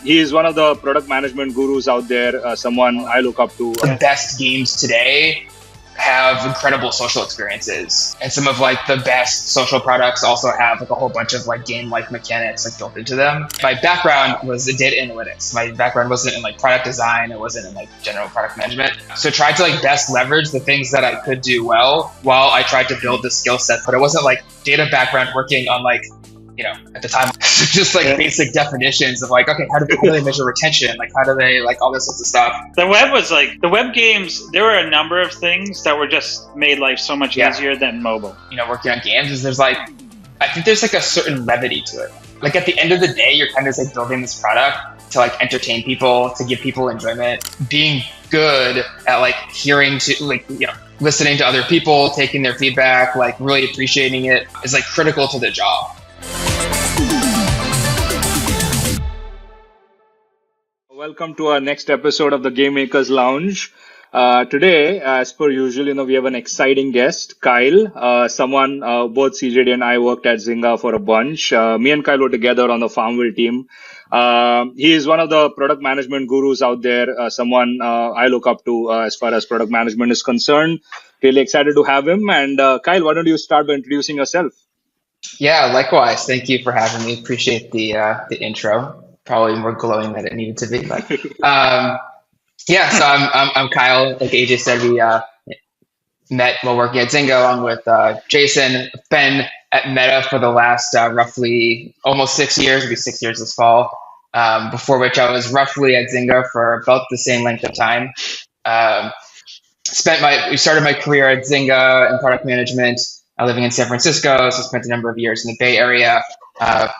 He is one of the product management gurus out there, someone I look up to. The best games today have incredible social experiences, and some of like the best social products also have like a whole bunch of like game-like mechanics like built into them. My background was in data analytics. My background wasn't in like product design. It wasn't in like general product management. So I tried to like best leverage the things that I could do well while I tried to build the skill set. But it wasn't like data background working on like, at the time, just like basic definitions of like, okay, how do they measure retention? Like, how do they like all this sorts of stuff? The web was like, the web games, there were a number of things that were just made life so much easier than mobile. Working on games is there's like, I think there's like a certain levity to it. Like at the end of the day, you're kind of just like building this product to like entertain people, to give people enjoyment. Being good at like hearing to like, listening to other people, taking their feedback, like really appreciating it is like critical to the job. Welcome to our next episode of the Game Makers Lounge. Today, as per usual, we have an exciting guest, Kyle, someone both CJD and I worked at Zynga for a bunch. Me and Kyle were together on the Farmville team. He is one of the product management gurus out there, someone I look up to as far as product management is concerned. Really excited to have him. And Kyle, why don't you start by introducing yourself? Yeah, likewise. Thank you for having me. Appreciate the intro. Probably more glowing than it needed to be. But so I'm Kyle. Like AJ said, we met while working at Zynga along with Jason. Been at Meta for the last roughly almost 6 years. It'll be 6 years this fall. Before which I was roughly at Zynga for about the same length of time. We started my career at Zynga in product management, living in San Francisco. So spent a number of years in the Bay Area.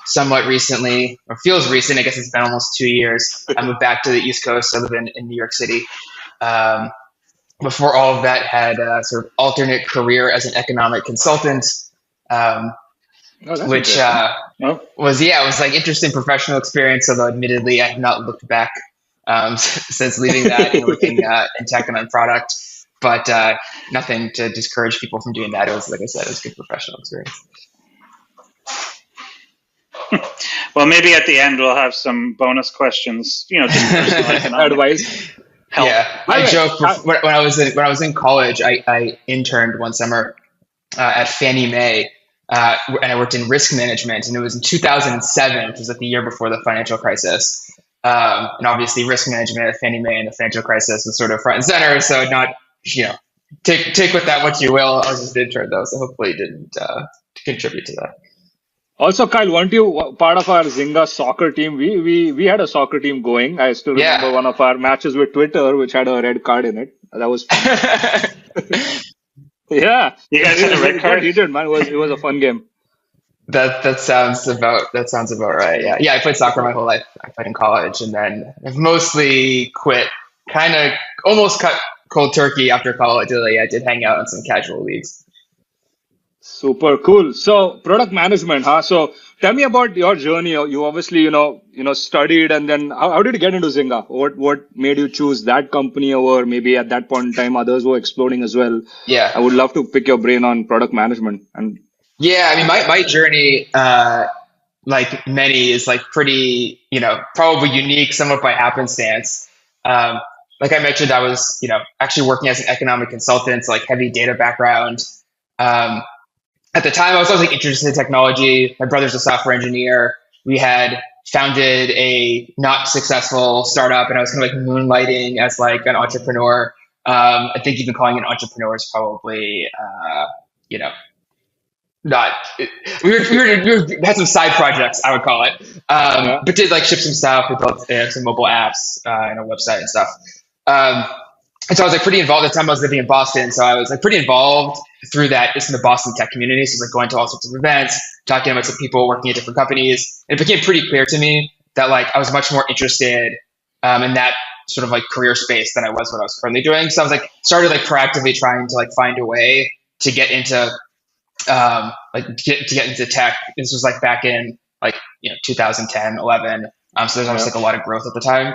Somewhat recently, or feels recent, I guess it's been almost 2 years. I moved back to the East Coast. I live in New York City. Before all of that, had a sort of alternate career as an economic consultant, which was like interesting professional experience. Although admittedly, I have not looked back since leaving that and working in tech and on product. But nothing to discourage people from doing that. It was, like I said, it was a good professional experience. Well, maybe at the end we'll have some bonus questions, just personal economic advice. Help. Yeah, I joke when I was in college, I interned one summer at Fannie Mae, and I worked in risk management, and it was in 2007, which was like the year before the financial crisis. And obviously, risk management at Fannie Mae and the financial crisis was sort of front and center. So not, take with that what you will. I was just an intern though, so hopefully it didn't contribute to that. Also, Kyle, weren't you part of our Zynga soccer team? We had a soccer team going. I still remember one of our matches with Twitter, which had a red card in it. That was fun. Yeah. You guys had a red card? He did, man. It was a fun game. That sounds about right. Yeah. I played soccer my whole life. I played in college, and then I've mostly quit. Kind of almost cut cold turkey after college. I did hang out in some casual leagues. Super cool. So product management, huh? So tell me about your journey. You obviously, studied, and then how did you get into Zynga? What made you choose that company over maybe at that point in time others were exploding as well? Yeah. I would love to pick your brain on product management. And yeah, I mean, my journey, like many, is like pretty, probably unique, somewhat by happenstance. Like I mentioned, I was, actually working as an economic consultant, so like heavy data background. At the time, I was always like interested in technology. My brother's a software engineer. We had founded a not successful startup, and I was kind of like moonlighting as like an entrepreneur. I think even calling it an entrepreneur is probably, not. We had some side projects, I would call it, but did like ship some stuff. We built some mobile apps and a website and stuff. And so I was like pretty involved at the time. I was living in Boston, so I was like pretty involved through that, just in the Boston tech community. So like going to all sorts of events, talking about some people working at different companies. And it became pretty clear to me that like I was much more interested in that sort of like career space than I was what I was currently doing. So I was like started like proactively trying to like find a way to get into get into tech. This was like back in like 2010, 11. So there's obviously like a lot of growth at the time.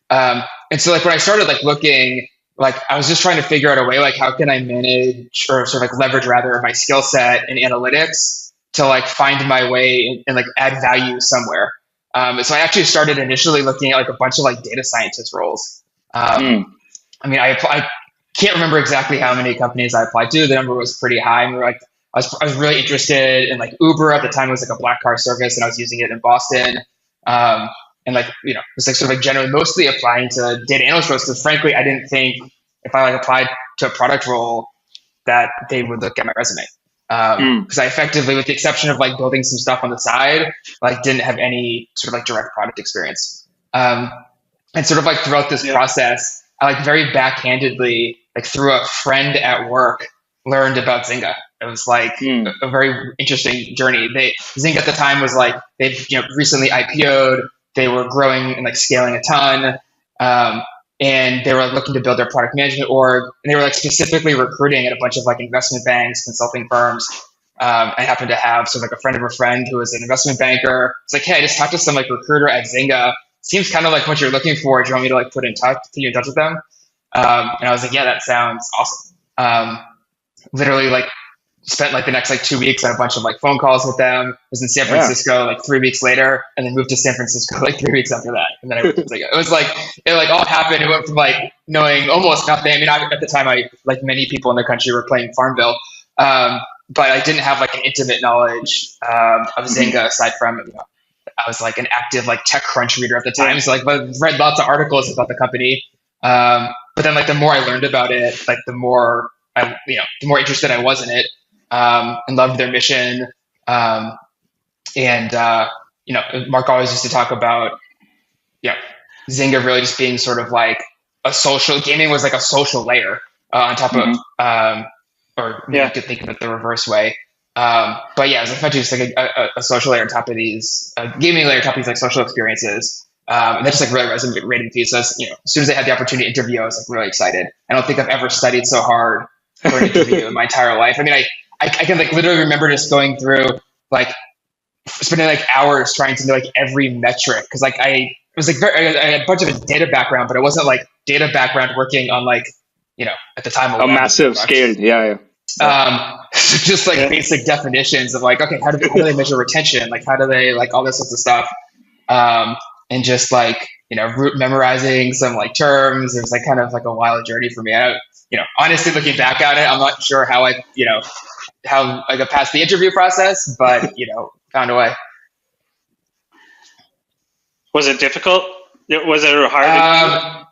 And so like when I started like looking, like I was just trying to figure out a way, like how can I manage or sort of like leverage rather my skill set in analytics to like find my way and like add value somewhere. So I actually started initially looking at like a bunch of like data scientist roles. I mean, I can't remember exactly how many companies I applied to. The number was pretty high. And like, I was really interested in like Uber at the time. It was like a black car service, and I was using it in Boston. And like, it was like sort of like generally mostly applying to data analyst roles because frankly, I didn't think if I like applied to a product role that they would look at my resume. Because I effectively, with the exception of like building some stuff on the side, like didn't have any sort of like direct product experience. And sort of like throughout this process, I like very backhandedly, like through a friend at work, learned about Zynga. It was like a very interesting journey. Zynga at the time was like they've recently IPO'd. They were growing and like scaling a ton, and they were looking to build their product management org. And they were like specifically recruiting at a bunch of like investment banks, consulting firms. I happened to have sort of like a friend of a friend who was an investment banker. It's like, hey, I just talked to some like recruiter at Zynga. Seems kind of like what you're looking for. Do you want me to like put you in touch with them? And I was like, yeah, that sounds awesome. Literally like spent like the next like 2 weeks on a bunch of like phone calls with them. Was in San Francisco like 3 weeks later, and then moved to San Francisco like 3 weeks after that. And then I moved to Zynga. It was like it like all happened. It went from like knowing almost nothing. I mean, at the time, I like many people in the country were playing Farmville, but I didn't have like an intimate knowledge of Zynga aside from I was like an active like TechCrunch reader at the time, so like I read lots of articles about the company. But then like the more I learned about it, like the more the more interested I was in it. And loved their mission. Mark always used to talk about, Zynga really just being sort of like a social gaming was like a social layer on top of, or you could think of it the reverse way. But yeah, it was effectively just like a social layer on top of these, gaming layer on top of these like social experiences. And that just like really resonated with me. So as soon as I had the opportunity to interview, I was like really excited. I don't think I've ever studied so hard for an interview in my entire life. I mean, I can like literally remember just going through like spending like hours trying to know like every metric because like I had a bunch of a data background, but it wasn't like data background working on like at the time a massive scale. Just like basic definitions of like, okay, how do they measure retention? Like how do they like all this sorts of stuff? And just like root memorizing some like terms. It was like kind of like a wild journey for me. Honestly, looking back at it, I'm not sure how how I got past the interview process, but found a way. Was it difficult? Was it hard?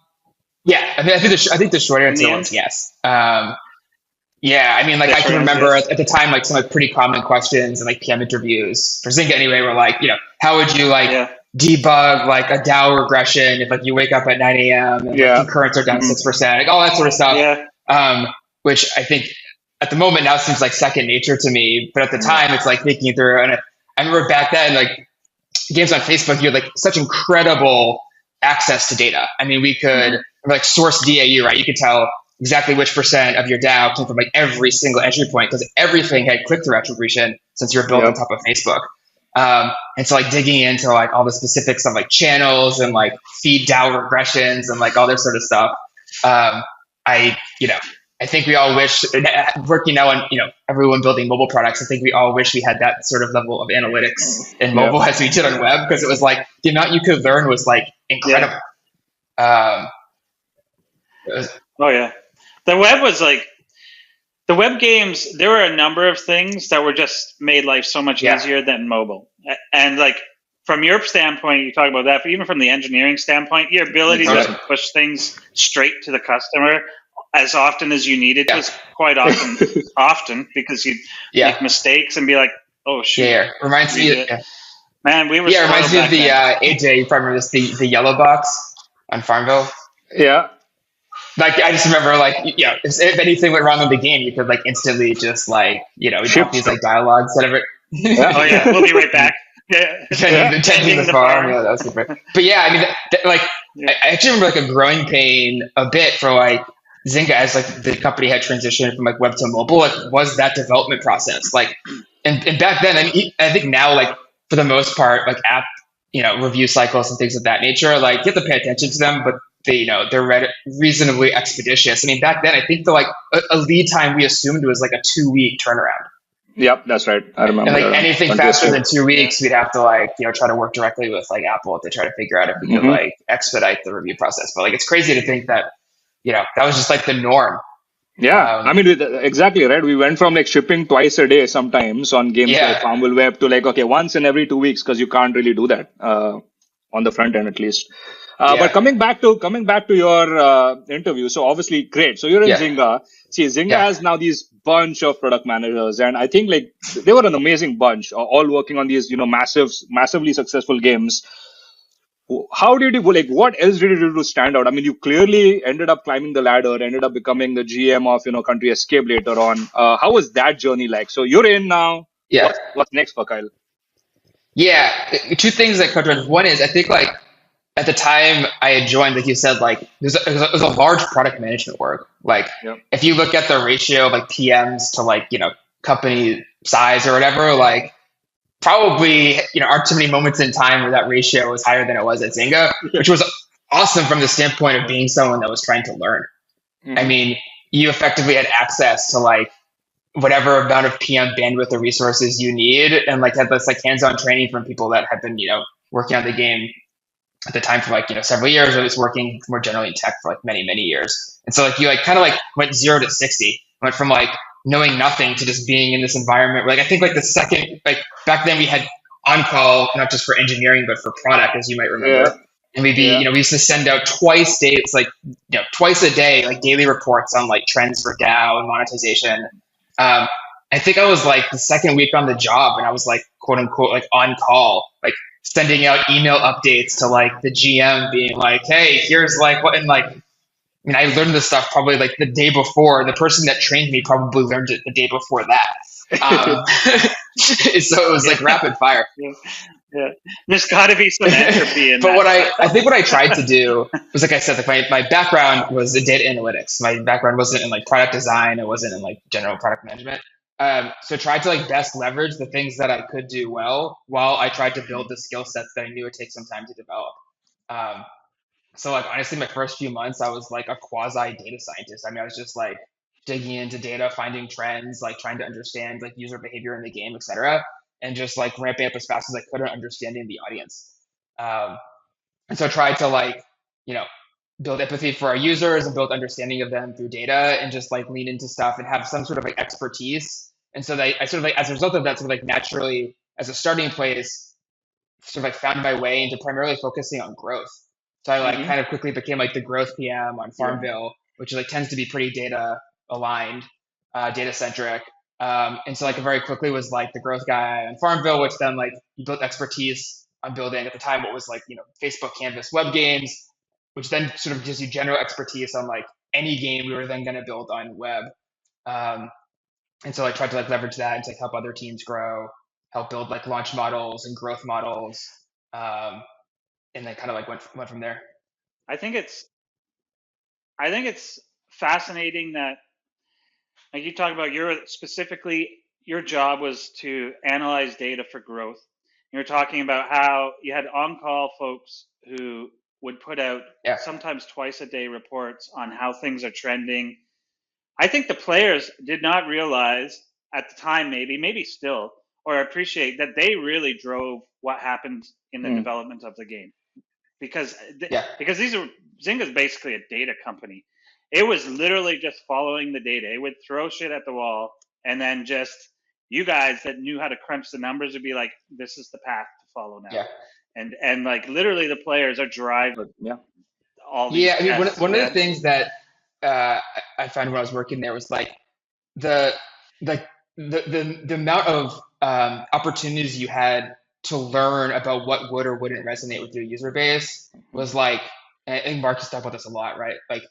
Yeah, I mean, I think the short answer was yes. Yeah, I mean, like I can remember at the time, like some like pretty common questions and like PM interviews for Zynga anyway were like, how would you like debug like a DAO regression if like you wake up at 9 a.m. and like, concurrents are down 6%, like all that sort of stuff. Which I think at the moment now seems like second nature to me, but at the time it's like thinking through. And I remember back then, like games on Facebook, you had like such incredible access to data. I mean, we could like source DAU, right? You could tell exactly which percent of your DAO came from like every single entry point because everything had click-through attribution since you're built on top of Facebook. And so like digging into like all the specifics of like channels and like feed DAO regressions and like all this sort of stuff. I think we all wish, working now on everyone building mobile products, I think we all wish we had that sort of level of analytics in mobile as we did on web, because it was like the amount you could learn was like incredible. Oh yeah, the web was like the web games. There were a number of things that were just made life so much easier than mobile. And like from your standpoint, you talk about that, but even from the engineering standpoint, your ability to just push things straight to the customer as often as you needed was quite often because you'd make mistakes and be like, oh shit. Yeah, reminds me man, we were reminds me of the AJ, you probably remember this, the yellow box on Farmville. Yeah. Like I just remember like if anything went wrong in the game, you could like instantly just like drop these like dialogues, whatever. Oh yeah, we'll be right back. Tending the farm. Yeah, that was different. But yeah, I mean, I actually remember like a growing pain a bit for like Zynga as like the company had transitioned from like web to mobile. Like was that development process like, and back then, I mean, I think now like for the most part, like app review cycles and things of that nature, like you have to pay attention to them, but they're reasonably expeditious. I mean, back then, I think the like a lead time we assumed was like a 2-week turnaround. Yep, that's right. I And remember like that. anything Country faster than Escape. 2 weeks, we'd have to like, try to work directly with like Apple to try to figure out if we could Hmm. like expedite the review process. But like, it's crazy to think that, that was just like the norm. Yeah, I Um, mean, exactly right. We went from like shipping twice a day sometimes on games like yeah, Farmville Web to like, okay, once in every 2 weeks because you can't really do that on the front end at least. But yeah, coming back to your interview, so obviously great. So you're in yeah, Zynga. See, Zynga yeah, has now these bunch of product managers, and I think like they were an amazing bunch, all working on these massively successful games. How did you like? What else did you do to stand out? I mean, you clearly ended up climbing the ladder, ended up becoming the GM of Country Escape later on. How was that journey like? So you're in now. yeah. What's next for Kyle? Yeah, two things that come to mind. One is I think like at the time I had joined, like you said, like there's a large product management work. Like Yeah. if you look at the ratio of like PMs to like company size or whatever, like probably aren't too many moments in time where that ratio was higher than it was at Zynga, Yeah. which was awesome from the standpoint of Yeah. being someone that was trying to learn. I Hmm. mean, you effectively had access to like whatever amount of PM bandwidth or resources you need, and like had this like hands-on training from people that had been working on the game at the time for like several years, or was working more generally in tech for like many years. And so like you like kind of like went 0 to 60, went from like knowing nothing to just being in this environment where, like I think like the second, like back then we had on call not just for engineering but for product, as you might Yeah. remember. And we'd be, Yeah. we used to send out twice a day, like daily reports on like trends for DAO and monetization. um, I think I was like the second week on the job, and I was like quote unquote like on call, like sending out email updates to like the GM, being like, "Hey, here's like what," and like, I mean, I learned this stuff probably like the day before. The person that trained me probably learned it the day before that. So it was Yeah, like rapid fire. yeah, yeah. There's got to be some entropy in But that what I stuff. think what I tried to do was, like I said, like my background was in data analytics. My background wasn't in like product design. It wasn't in like general product management. So I tried to like best leverage the things that I could do well, while I tried to build the skill sets that I knew would take some time to develop. Um, so like honestly, my first few months, I was like a quasi data scientist. I mean, I was just like digging into data, finding trends, like trying to understand like user behavior in the game, etc., and just like ramping up as fast as I could on understanding the audience. Um, and so I tried to like, you know, build empathy for our users and build understanding of them through data, and just like lean into stuff and have some sort of like expertise. And so I sort of like, as a result of that, sort of like naturally as a starting place, sort of like found my way into primarily focusing on growth. So I like Hmm. kind of quickly became like the growth PM on Yeah. Farmville, which like tends to be pretty data aligned, data centric. And so like very quickly was like the growth guy on Farmville, which then like you built expertise on building at the time what was like Facebook Canvas web games, which then sort of gives you general expertise on like any game we were then going to build on web. Um, and so I tried to like leverage that and to like help other teams grow, help build like launch models and growth models, um, and then kind of like went from there. I think it's I think it's fascinating that, like, you talk about your specifically your job was to analyze data for growth. You're talking about how you had on-call folks who would put out Yeah, sometimes twice a day reports on how things are trending. I think the players did not realize at the time, maybe still, or appreciate that they really drove what happened in the Mm. development of the game, because yeah, because these are Zynga's basically a data company. It was literally just following the data. It would throw shit at the wall, and then just you guys that knew how to crunch the numbers would be like, "This is the path to follow now," yeah, and like literally the players are driving But yeah. all these yeah. I mean, one tests. one of the Yeah. things that I found when I was working there was like the like the amount of opportunities you had to learn about what would or wouldn't resonate with your user base was like, and I think Marcus talked about this a lot, right? Like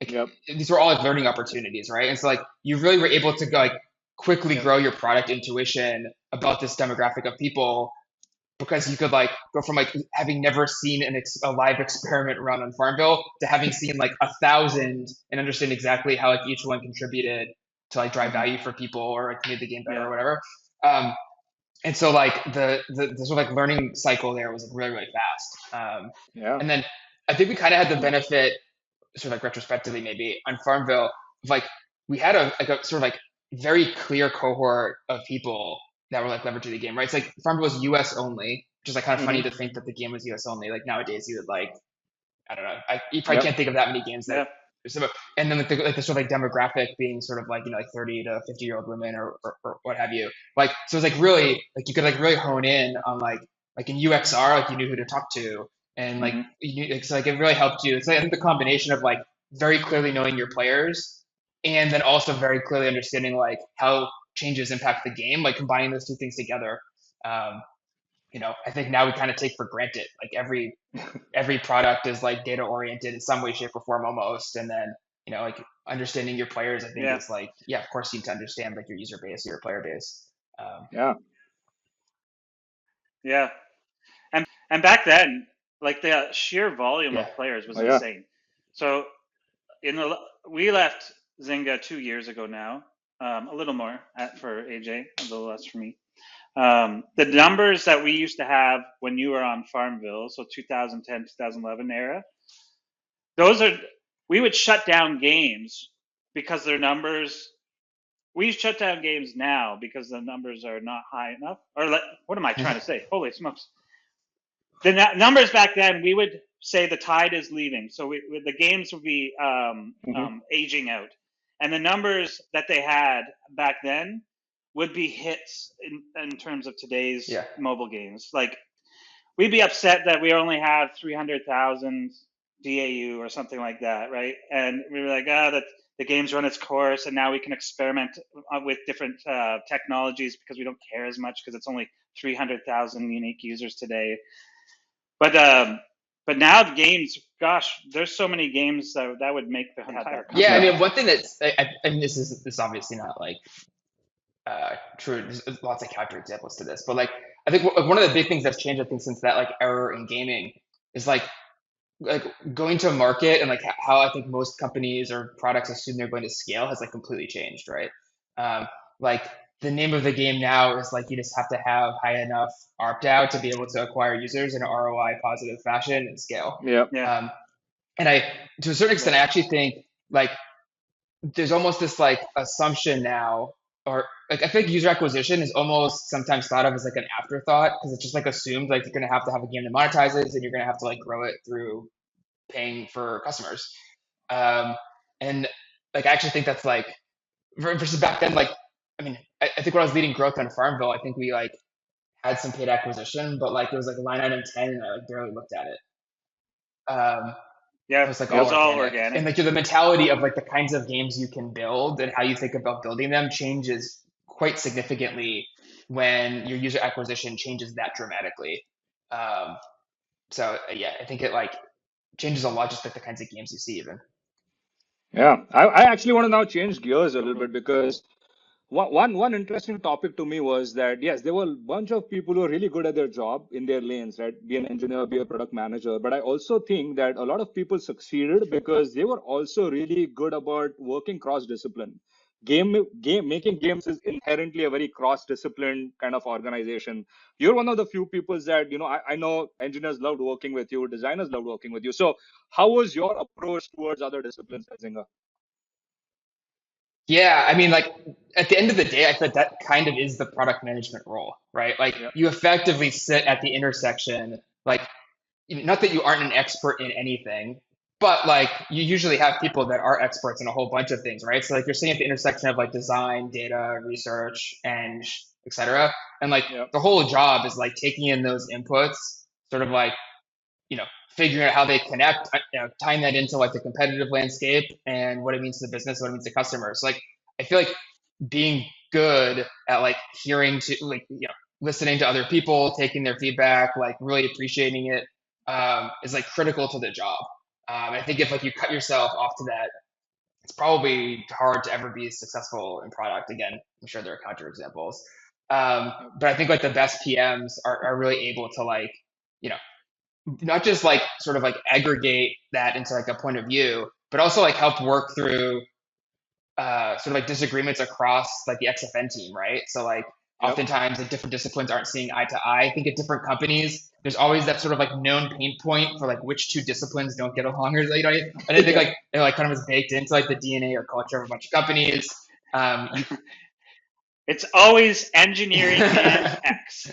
Yep. these were all like learning opportunities, right? And so like you really were able to go, like quickly Yep. grow your product intuition about this demographic of people, because you could like go from like having never seen a live experiment run on Farmville to having seen like 1,000, and understand exactly how like each one contributed to like drive Hmm. value for people or like made the game better Yeah. or whatever. Um, and so like the sort of like learning cycle there was like really fast. Yeah. And then I think we kind of had the benefit, sort of like retrospectively maybe, on Farmville, of like we had a sort of like very clear cohort of people that were like leveraging the game, right? It's like Farmville was US only, which is like kind of funny to think that the game was US only. Like nowadays, you would like, I don't know, you probably Yep. can't think of that many games that. Yeah. And then like the sort of like demographic being sort of like, you know, like 30 to 50-year-old women or what have you. Like, so it's like really like you could like really hone in on like in UXR, like you knew who to talk to, and like you knew, so like it really helped you. It's like I think the combination of like very clearly knowing your players and then also very clearly understanding like how changes impact the game, like combining those two things together. Um, you know, I think now we kind of take for granted like every product is like data oriented in some way, shape, or form almost, and then you know like understanding your players, I think is like of course you need to understand like your user base, your player base. Yeah. Yeah. And back then, like the sheer volume of players was insane. So we left Zynga 2 years ago now, a little more for AJ, a little less for me. The numbers that we used to have when you were on Farmville, so 2010, 2011 era, we would shut down games because their numbers. We shut down games now because the numbers are not high enough. Or what am I trying to say? Holy smokes! The numbers back then, we would say the tide is leaving, so the games would be aging out, and the numbers that they had back then would be hits in terms of today's mobile games. Like we'd be upset that we only have 300,000 DAU or something like that, right? And we were like, that the game's run its course, and now we can experiment with different technologies because we don't care as much because it's only 300,000 unique users today. But now the games, gosh, there's so many games that would make the entire company. Yeah, I mean, one thing that's, I mean, this is obviously not like true. There's lots of counter examples to this, but like I think one of the big things that's changed, I think, since that like era in gaming is like going to market and like how I think most companies or products assume they're going to scale has like completely changed, right? Like the name of the game now is like you just have to have high enough ARPDAU to be able to acquire users in an ROI positive fashion and scale. Yeah. And I, to a certain extent, I actually think like there's almost this like assumption now, or like I think user acquisition is almost sometimes thought of as like an afterthought because it's just like assumed like you're gonna have to have a game that monetizes and you're gonna have to like grow it through paying for customers. And like I actually think that's like versus back then, like I mean, I think when I was leading growth on Farmville, I think we like had some paid acquisition, but like it was like line item 10 and I like barely looked at it. It was like it was all organic. And like the mentality of like the kinds of games you can build and how you think about building them changes quite significantly when your user acquisition changes that dramatically. So yeah, I think it like changes a lot just like the kinds of games you see even. Yeah. I actually want to now change gears a little bit because one interesting topic to me was that yes, there were a bunch of people who are really good at their job in their lanes, right? Be an engineer, be a product manager. But I also think that a lot of people succeeded because they were also really good about working cross-discipline. Making games is inherently a very cross-disciplined kind of organization. You're one of the few people that, I know engineers loved working with you, designers loved working with you. So how was your approach towards other disciplines at Zynga? Yeah, I mean, like at the end of the day, I think that kind of is the product management role, right? Like you effectively sit at the intersection, like not that you aren't an expert in anything, but like you usually have people that are experts in a whole bunch of things, right? So like you're sitting at the intersection of like design, data, research, and et cetera. And like the whole job is like taking in those inputs, sort of like, figuring out how they connect, tying that into like the competitive landscape and what it means to the business, what it means to customers. Like, I feel like being good at like hearing to like, listening to other people, taking their feedback, like really appreciating it, is like critical to the job. I think if like you cut yourself off to that, it's probably hard to ever be successful in product. Again, I'm sure there are counterexamples. But I think like the best PMs are really able to like, not just like sort of like aggregate that into like a point of view, but also like help work through sort of like disagreements across like the XFN team, right? So like oftentimes the different disciplines aren't seeing eye to eye. I think at different companies, there's always that sort of like known pain point for like which two disciplines don't get along, or and I think like it like kind of is baked into like the DNA or culture of a bunch of companies. It's always engineering and X.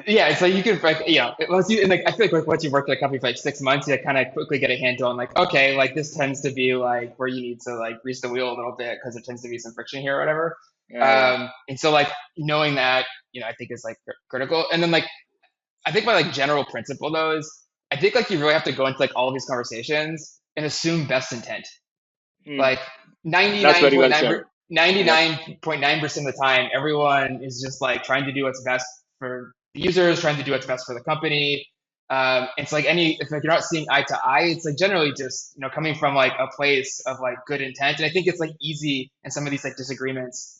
Yeah, it's like you can, like, once you, and like, I feel like once you work at a company for like 6 months, you kind of quickly get a handle on like, okay, like this tends to be like where you need to like grease the wheel a little bit because there tends to be some friction here or whatever. Yeah, And so like knowing that, I think is like critical. And then like, I think my like general principle though is I think like you really have to go into like all of these conversations and assume best intent. yeah. Like That's very well said. 99.9, Yep. 99.9% of the time, everyone is just like trying to do what's best for the users, trying to do what's best for the company. It's like if like you're not seeing eye to eye, it's like generally just coming from like a place of like good intent. And I think it's like easy in some of these like disagreements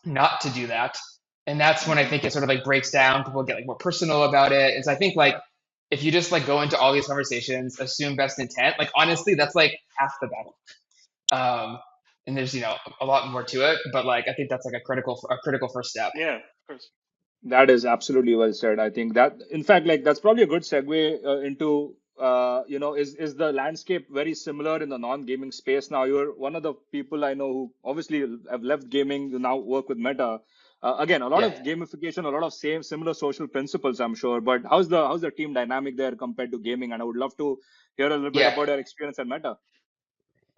not to do that. And that's when I think it sort of like breaks down. People get like more personal about it. And so I think like if you just like go into all these conversations, assume best intent, like honestly, that's like half the battle. And there's a lot more to it, but like I think that's like a critical first step. Yeah, of course. That is absolutely well said. I think that, in fact, like that's probably a good segue into, is the landscape very similar in the non-gaming space now? You're one of the people I know who obviously have left gaming to now work with Meta. Again, a lot Yeah, of gamification, a lot of similar social principles, I'm sure. But how's the team dynamic there compared to gaming? And I would love to hear a little bit yeah, about your experience at Meta.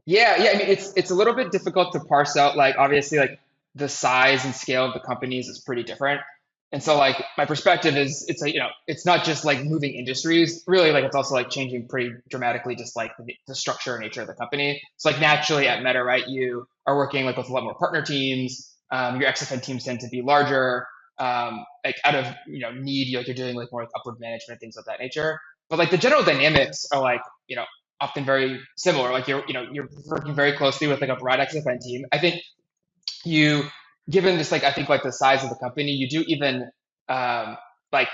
yeah. I mean, it's a little bit difficult to parse out. Like obviously, like the size and scale of the companies is pretty different. And so like my perspective is it's like it's not just like moving industries really, like it's also like changing pretty dramatically just like the structure and nature of the company. So like naturally at Meta, right, you are working like with a lot more partner teams. Your XFN teams tend to be larger. Like out of need, you're doing like more like upward management, things of that nature. But like the general dynamics are like often very similar. Like you're working very closely with like a broad XFN team. I think you, given just like I think like the size of the company, you do even like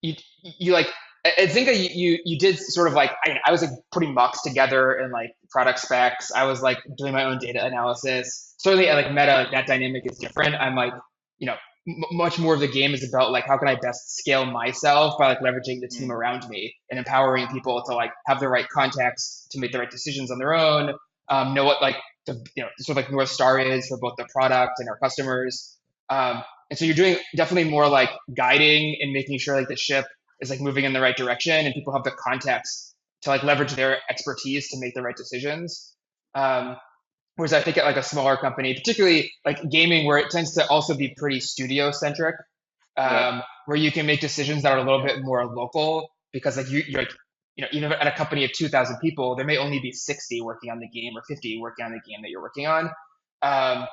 you like at Zynga you did sort of like I was like putting mocks together and like product specs. I was like doing my own data analysis. Certainly at like Meta, like that dynamic is different. I'm like much more of the game is about like how can I best scale myself by like leveraging the team Mm. around me and empowering people to like have the right context to make the right decisions on their own. Know what like the sort of like North Star is for both the product and our customers. And so you're doing definitely more like guiding and making sure like the ship is like moving in the right direction and people have the context to like leverage their expertise to make the right decisions. Um, Whereas I think at like a smaller company, particularly like gaming, where it tends to also be pretty studio centric, Yeah. where you can make decisions that are a little bit more local because like you're like even at a company of 2,000 people, there may only be 60 working on the game or 50 working on the game that you're working on. Um,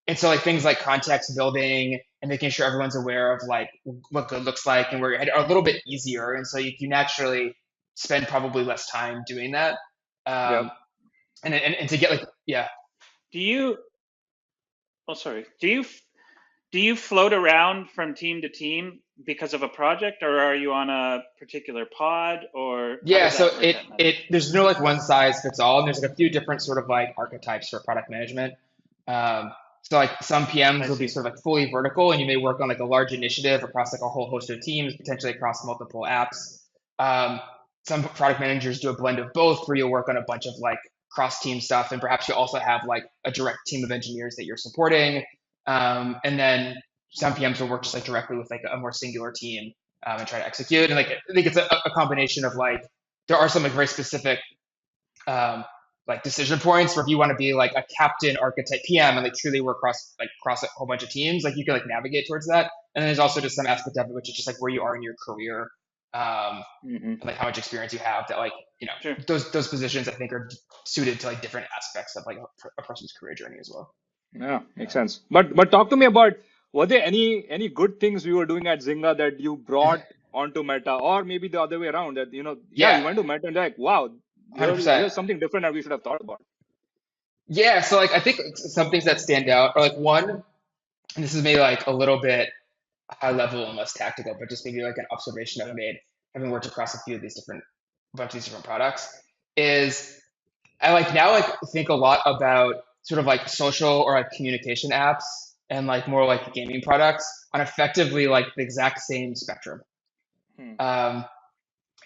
and so like things like context building and making sure everyone's aware of like what good looks like and where you're headed are a little bit easier. And so you naturally spend probably less time doing that. Yeah. Um, and to get like, yeah. Do you? Oh, sorry. Do you float around from team to team because of a project, or are you on a particular pod, or how Yeah, does so that work at Meta? there's no like one size fits all, and there's like a few different sort of like archetypes for product management. Um, so like some PMs I will be see. sort of like fully vertical, and you may work on like a large initiative across like a whole host of teams, potentially across multiple apps. Um, some product managers do a blend of both, where you'll work on a bunch of like cross team stuff, and perhaps you also have like a direct team of engineers that you're supporting. And then some PMs will work just like directly with like a more singular team and try to execute. And like I think it's a combination of like there are some like very specific um, like decision points where if you want to be like a captain architect PM and like truly work across a whole bunch of teams, like you can like navigate towards that. And then there's also just some aspect of it which is just like where you are in your career, Hmm. and like how much experience you have that like Sure. those positions I think are suited to like different aspects of like a person's career journey as well. Yeah, makes Um, sense. But talk to me about, were there any good things we were doing at Zynga that you brought onto Meta, or maybe the other way around, that yeah, yeah, you went to Meta and you're like, wow, 100%. here's something different that we should have thought about. Yeah, so like I think some things that stand out are like one, and this is maybe like a little bit high level and less tactical, but just maybe like an observation I've made having worked across a few of these different bunch of these different products is I like now like think a lot about sort of like social or like communication apps and like more like gaming products on effectively like the exact same spectrum. Hmm. Um,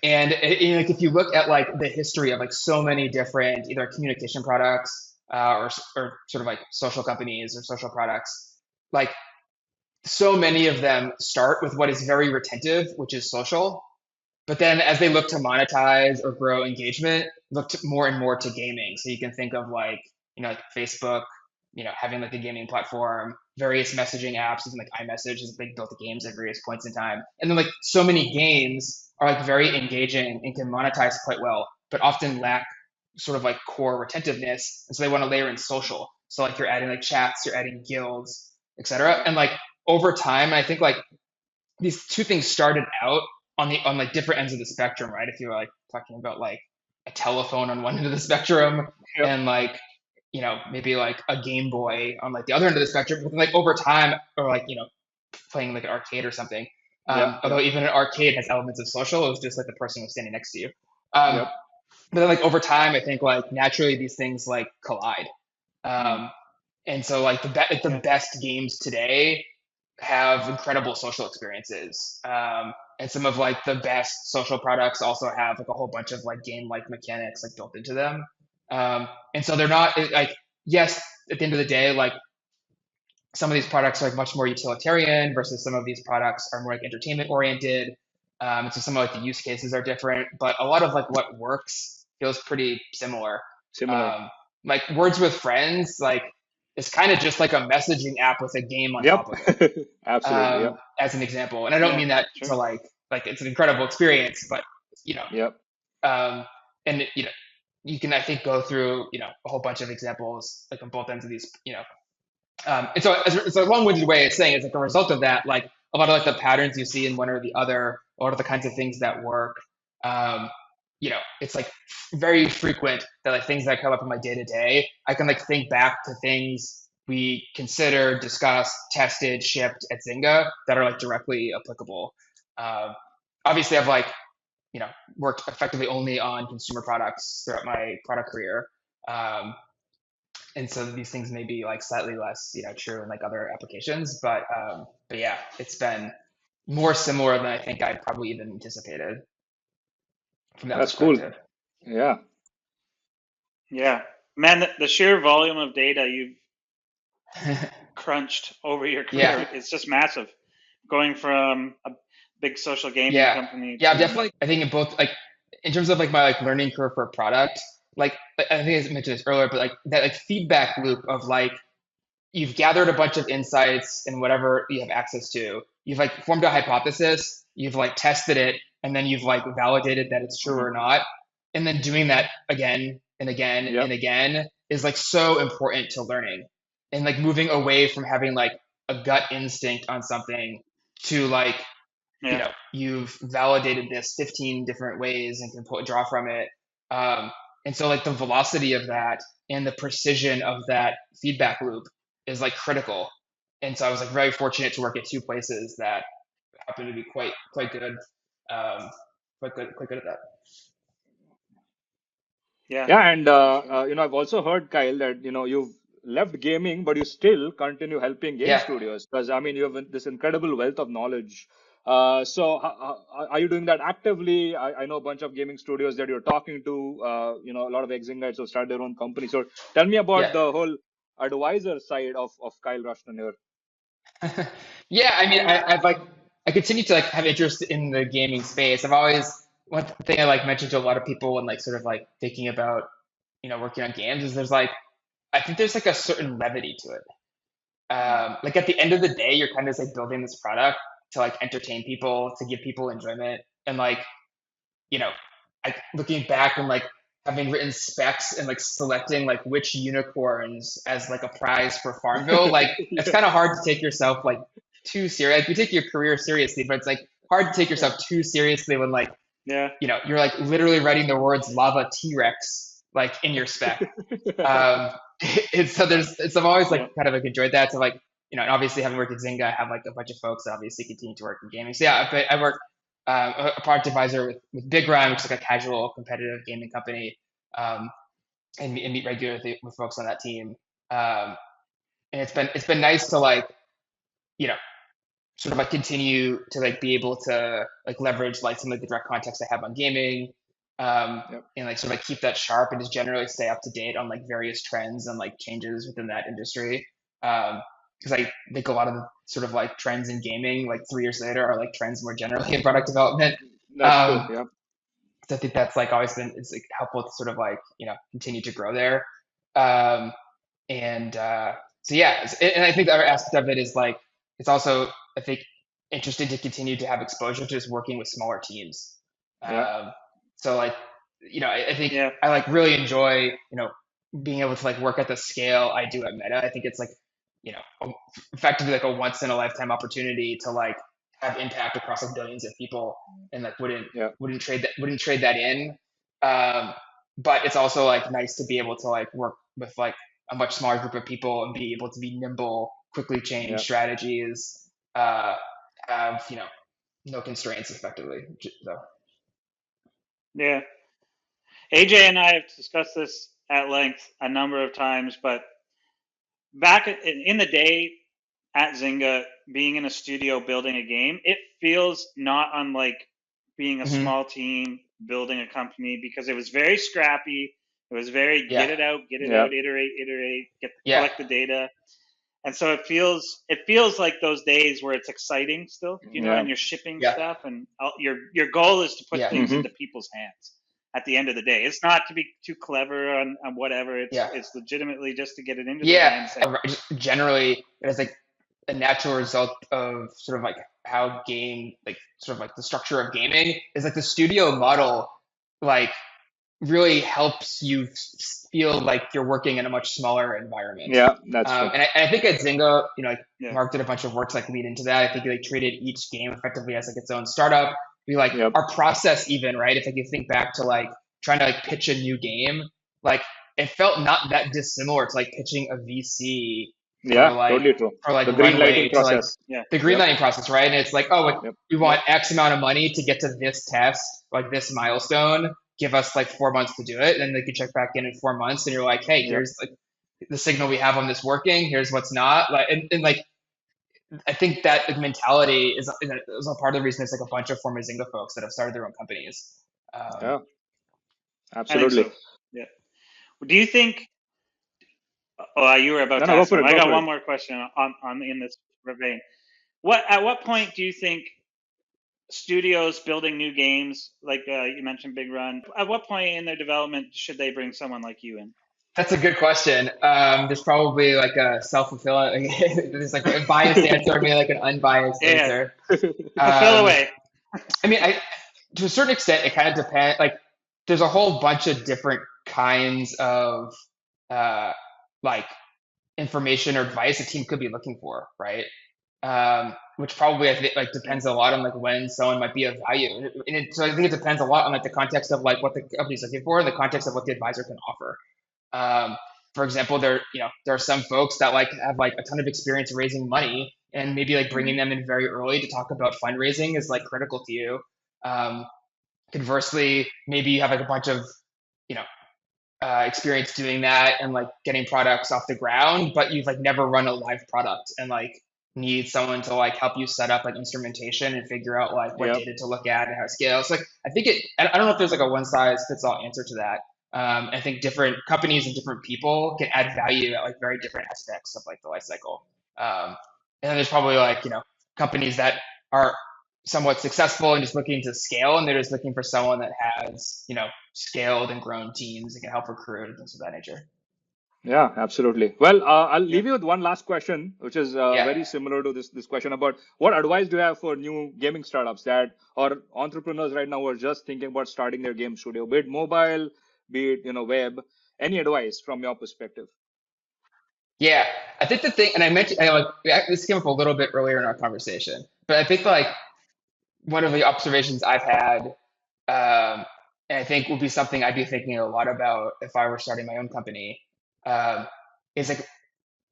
and like if you look at like the history of like so many different either communication products or sort of like social companies or social products, like so many of them start with what is very retentive, which is social. But then as they look to monetize or grow engagement, more and more to gaming. So you can think of like, like Facebook, having like a gaming platform, various messaging apps, even like iMessage is they built the games at various points in time. And then like so many games are like very engaging and can monetize quite well, but often lack sort of like core retentiveness. And so they want to layer in social. So like you're adding like chats, you're adding guilds, etc. And like over time, I think like these two things started out on like different ends of the spectrum, right? If you're like talking about like a telephone on one end of the spectrum Yep. and like maybe like a Game Boy on like the other end of the spectrum, but then, like over time, or like playing like an arcade or something. Yep. Although even an arcade has elements of social, it was just like the person was standing next to you. Um, Yep. but then like over time, I think like naturally these things like collide. Um, and so like the best games today have incredible social experiences. And some of like the best social products also have like a whole bunch of like game like mechanics like built into them. And so they're not like, yes, at the end of the day, like some of these products are like much more utilitarian versus some of these products are more like entertainment oriented. And so some of like the use cases are different, but a lot of like what works feels pretty similar. Similar. Like Words with Friends, like it's kind of just like a messaging app with a game on Yep. top of it, Absolutely. Yep. as an example. And I don't Yeah, mean that sure. to like it's an incredible experience, but you know, Yep. and you can I think go through a whole bunch of examples like on both ends of these. And so it's a long-winded way of saying it's like a result of that, like a lot of like the patterns you see in one or the other, a lot of the kinds of things that work. Um, it's like very frequent that like things that come up in my day to day, I can like think back to things we considered, discussed, tested, shipped at Zynga that are like directly applicable. Um, Obviously, I've like worked effectively only on consumer products throughout my product career. Um, and so these things may be like slightly less true in like other applications, but yeah, it's been more similar than I think I probably even anticipated from that That's cool. perspective. Yeah. Yeah, man, the sheer volume of data you've crunched over your Yeah, career is just massive. Going from a big social gaming yeah, company yeah. to Definitely, I think in both like in terms of like my like learning curve for a product, like I think I mentioned this earlier, but like that like feedback loop of like you've gathered a bunch of insights and whatever you have access to. You've like formed a hypothesis, you've like tested it, and then you've like validated that it's true Mhm. or not. And then doing that again and again and Yep. again is like so important to learning. And like moving away from having like a gut instinct on something to like, yeah, you've validated this 15 different ways and can draw from it. Um, and so like the velocity of that and the precision of that feedback loop is like critical. And so I was like very fortunate to work at two places that happen to be quite good, quite good at that. yeah, Yeah, and I've also heard, Kyle, that you've left gaming, but you still continue helping game Yeah. studios because I mean you have this incredible wealth of knowledge. So are you doing that actively? I know a bunch of gaming studios that you're talking to. A lot of ex-Zingites who start their own company. So tell me about Yeah. the whole advisor side of Kyle Rushton here. Yeah, I mean, I've like I continue to like have interest in the gaming space. I've always one thing I like mentioned to a lot of people when like sort of like thinking about working on games is there's like I think there's like a certain levity to it. Mm. Like at the end of the day, you're kind of just like building this product to like entertain people, to give people enjoyment, and like you know, looking back and like having written specs and like selecting like which unicorns as like a prize for Farmville, like it's Yeah, kind of hard to take yourself like too serious. Like you take your career seriously, but it's like hard to take yeah. yourself too seriously when like yeah, you're like literally writing the words lava T-Rex like in your spec. Um, it's so I've always yeah, like kind of like enjoyed that. So like and obviously having worked at Zynga, I have like a bunch of folks that obviously continue to work in gaming. So yeah, but I work a product advisor with Big Rhyme, which is like a casual competitive gaming company, um, and meet regularly with folks on that team. Um, and it's been nice to like you know sort of like continue to like be able to like leverage like some of the direct context I have on gaming, and like sort of like keep that sharp and just generally stay up to date on like various trends and like changes within that industry. Because I think a lot of the sort of like trends in gaming, like 3 years later, are like trends more generally in product development. That's true. Um, Yeah. so I think that's like always been it's like helpful to sort of like continue to grow there. Um, and so yeah, and I think the other aspect of it is like it's also I think interesting to continue to have exposure to just working with smaller teams. Yeah. So like I think Yeah. I like really enjoy being able to like work at the scale I do at Meta. I think it's like effectively like a once in a lifetime opportunity to like have impact across like billions of people and like Yeah. wouldn't trade that in. Um, but it's also like nice to be able to like work with like a much smaller group of people and be able to be nimble, quickly change Yeah. strategies, have no constraints effectively. So Yeah. AJ and I have discussed this at length a number of times, but back in the day at Zynga, being in a studio building a game, it feels not unlike being a mhm. small team building a company because it was very scrappy. It was very Yeah, get it Yeah. out, iterate, yeah, collect the data. And so it feels like those days where it's exciting still, Yeah. and you're shipping yeah, stuff, and your goal is to put yeah, things Hmm. into people's hands. At the end of the day, it's not to be too clever on whatever. It's yeah. it's legitimately just to get it into their Yeah, hands. Saying, just generally, it's like a natural result of sort of like how game, like sort of like the structure of gaming is like the studio model, like really helps you feel like you're working in a much smaller environment. Yeah. That's true. And I think at Zynga, like yeah, Mark did a bunch of work to like lead into that. I think they treated each game effectively as like its own startup. We like Yep. our process even, right? If like you think back to like trying to like pitch a new game, like it felt not that dissimilar to like pitching a VC for Yeah. like Totally true. for like The green runway lighting to like process. yeah, the green Yep. lighting process, right? And it's like, oh, like, Yep. we want X amount of money to get to this test, like this milestone. Give us like 4 months to do it. And then they can check back in 4 months, and you're like, hey, Yep. here's like the signal we have on this working. Here's what's not. Like, and like, I think that like, mentality is a part of the reason there's like a bunch of former Zynga folks that have started their own companies. Yeah. I think Absolutely. so. Yeah. Do you think? Oh, you were about No. to No. Go ask for something. it. I Go got for one it. more question on in this vein. At what point do you think studios building new games, like you mentioned, Big Run, at what point in their development should they bring someone like you in? That's a good question. There's probably like a self-fulfilling, there's like a biased answer, maybe like an unbiased Yeah, answer. fill Um, away. I mean, to a certain extent, it kind of depends. Like, there's a whole bunch of different kinds of uh, like information or advice a team could be looking for, right? Which probably I think like Yeah, depends a lot on like when someone might be of value, so I think it depends a lot on like the context of like what the company's looking for and the context of what the advisor can offer. Um, for example, there are some folks that like have like a ton of experience raising money, and maybe like hmm bringing them in very early to talk about fundraising is like critical to you. Um, Conversely, maybe you have like a bunch of you know experience doing that and like getting products off the ground, but you've like never run a live product and like need someone to like help you set up like instrumentation and figure out like what Yep. data to look at and how to scale. So like I think I don't know if there's like a one size fits all answer to that. I think different companies and different people can add value at like very different aspects of like the life cycle. And then there's probably like companies that are somewhat successful and just looking to scale, and they're just looking for someone that has scaled and grown teams and can help recruit and things of that nature. Yeah, absolutely. Well, I'll yeah. leave you with one last question, which is Yeah. very similar to this question about what advice do you have for new gaming startups that or entrepreneurs right now who are just thinking about starting their game studio, be it mobile, be it web. Any advice from your perspective? Yeah, I think the thing, and this came up a little bit earlier in our conversation, but I think like one of the observations I've had, and I think would be something I'd be thinking a lot about if I were starting my own company, um, is like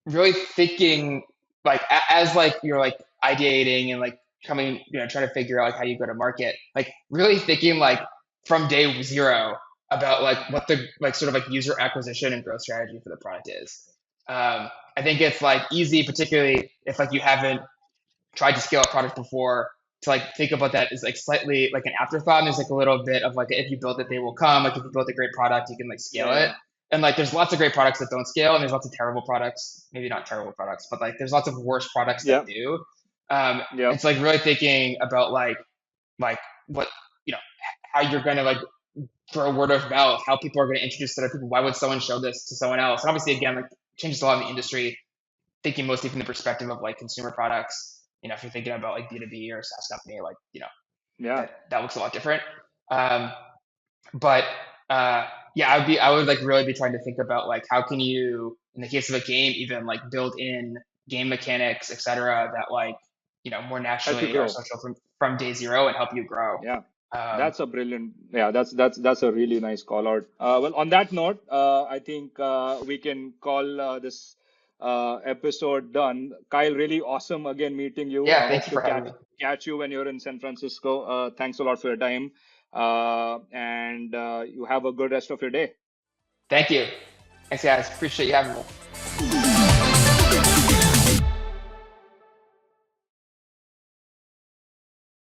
really thinking like as like you're like ideating and like coming, trying to figure out like how you go to market, like really thinking like from day zero about like what the like sort of like user acquisition and growth strategy for the product is. I think it's like easy, particularly if like you haven't tried to scale a product before, to like think about that as like slightly like an afterthought. And there's like a little bit of like if you build it, they will come. Like if you build a great product, you can like scale it. And like there's lots of great products that don't scale, and there's lots of terrible products. Maybe not terrible products, but like there's lots of worse products that do. It's like really thinking about like what how you're gonna like grow word of mouth, how people are going to introduce to other people. Why would someone show this to someone else? And obviously, again, like changes a lot in the industry. Thinking mostly from the perspective of like consumer products. If you're thinking about like B2B or a SaaS company, like that looks a lot different. But I would like really be trying to think about like how can you, in the case of a game, even like build in game mechanics, etc., that like more naturally are social from day zero and help you grow. That's a brilliant. That's a really nice call out. Well, on that note, I think we can call this episode done. Kyle, really awesome again meeting you. Thank you for having me. Catch you when you're in San Francisco. Thanks a lot for your time, and you have a good rest of your day. Thank you. Thanks, guys. Appreciate you having me.